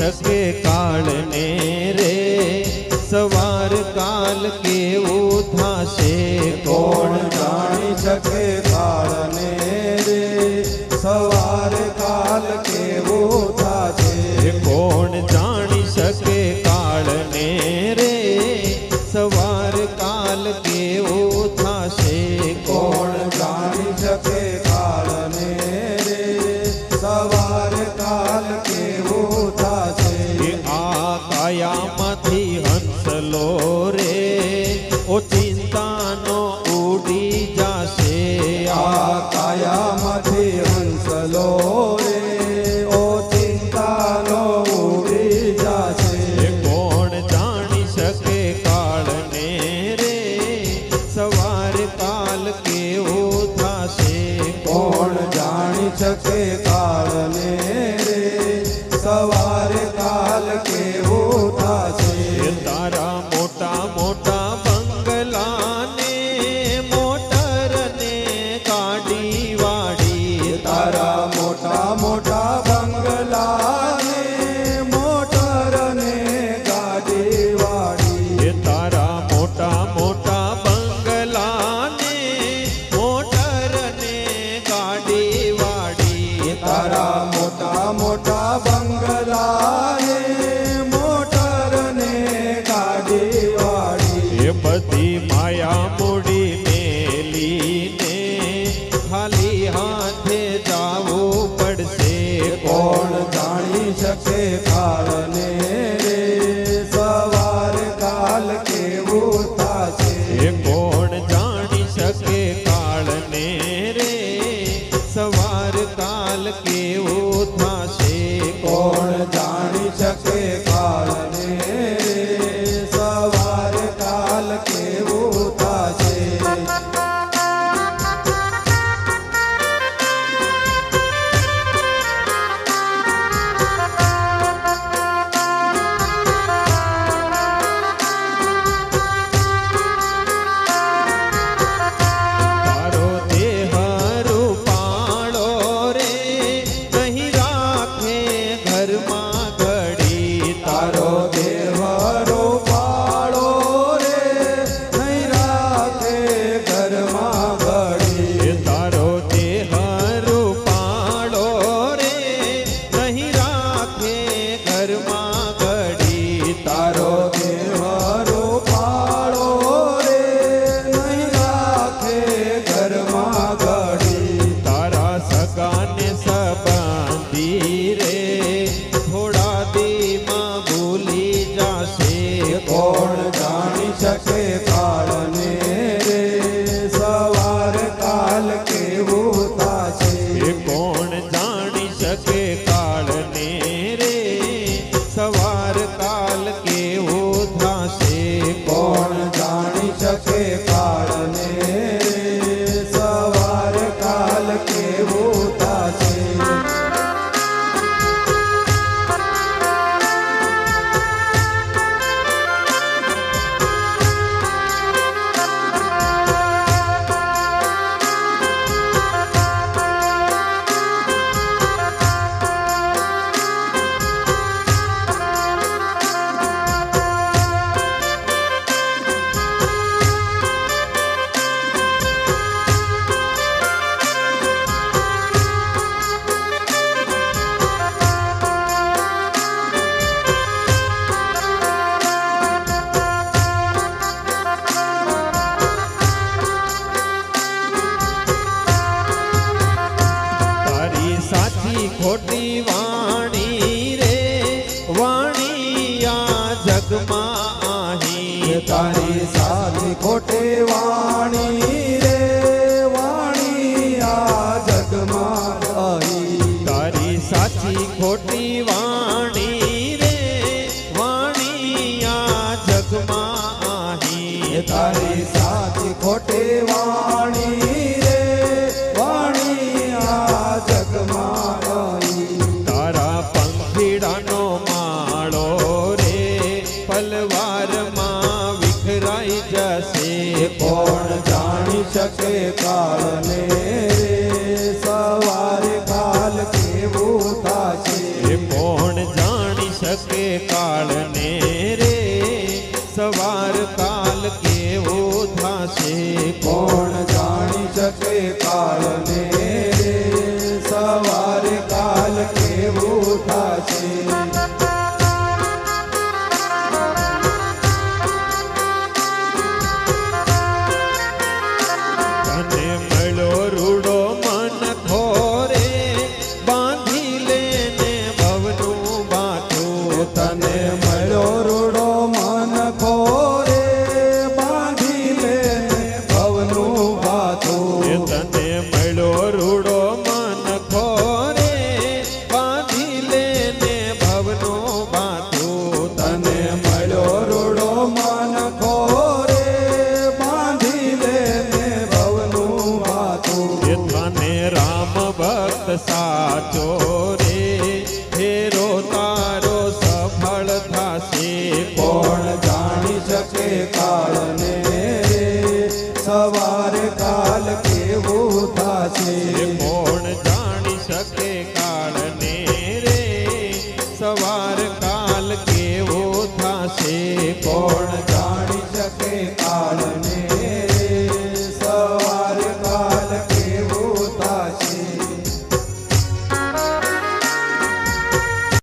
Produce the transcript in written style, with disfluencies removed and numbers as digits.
શકે કાળને રે સવાર કાલ કેવું થાશે કોણ જાણી શકે કાળને રે સવાર કાલ કેવું થાશે કોણ જાણી શકે કાળને રે સવાર કાલ કેવું થાશે કોણ જાણી શકે કાળને રે સવાર કાલ કેવું થાશે આ કાયામાંથી હંસલો રે ઓ ચિંતાનો ઉડી જાશે આ કાયામાંથી હંસલો રે ઓ ચિંતાનો ઉડી જાશે કોણ જાણી શકે કાળને રે સવાર કાલ કેવું થાશે કોણ જાણી શકે કાળને રે સવાર કાલ કેવું થાશે તારા મોટા મોટા બંગલાને મોટરને ગાડી વાડી તારા મોટા મોટા બંગલાને મોટરને ગાડી વાડી તારા મોટા મોટા બંગલાને મોટરને ગાડી વાડી તારા મોટા મોટા બંગલાને મોટરને ગાડી વાડી એ બધી માયા મૂડી મેલીને ખાલી હાથે જાવું પડશે કોણ જાણી શકે કાળને રે સવાર કાલ કેવું થાશે કોણ જાણી શકે કાળને રે સવાર કાલ કેવું થાશે કોણ જાણી શકે કાળને રે સવાર કાલ કેવું થાશે તારો દેહ રૂપાળો રે નહીં રાખે ઘરમાં ઘડી તારો દેહ રૂપાળો રે નહીં રાખે ઘરમાં ઘડી તારો દેહ રૂપાળો રે નહીં રાખે ઘરમાં ઘડી તારો દેહ રૂપાળો રે નહીં રાખે ઘરમાં ઘડી તારા સગાને સંબંધી રે થોડા દીમાં ભૂલી જાશે કોણ જાણી શકે કાળને રે સવાર કાલ કેવું થાશે કોણ જાણી શકે કાળને રે સવાર કાલ કેવું થાશે કોણ જાણી શકે કાળને રે સવાર કાલ કેવું થાશે તારી સાચી ખોટી વાણી રે વાણી આ જગમાં આહી તારી સાચી ખોટી વાણી રે વાણી આ જગમાં રહી તારી સાચી ખોટી વાણી રે વાણી આ જગમાં આહી તારી સાચી ખોટી વાણી રે વાણી આ જગમાં રહી તારા પંખીડાનો માળો રે પલવારમાં વિખરાઈ જશે કોણ જાણી શકે કાળને રે સવારે કાલ કેવું થાશે કોણ જાણી શકે કેવું થાશે કોણ જાણી શકે કાળને રે સવારે કાલ કેવું થાશે તને મળ્યો રૂડો મન ખોરે બાંધી લેને ભવનું બાથું તને મળ્યો રૂડો મન ખોરે બાંધી લે ભવનું એ બાથું તને મળ્યો રૂડો મન ખોરે બાંધી લેને ભવનું બાથું તને મળ્યો રૂડો મન ખોરે બાંધી લે ભવનું બાથું એ તને રામ ભક્ત સાચો રે ફેરો તારો સફળ થાશે કોણ જાણી શકે કાળને રે સવારે કાલ કેવું થાશે એ કોણ જાણી શકે કાળને રે સવાર કાલ કેવો થાશે કોણ જાણી શકે કાળને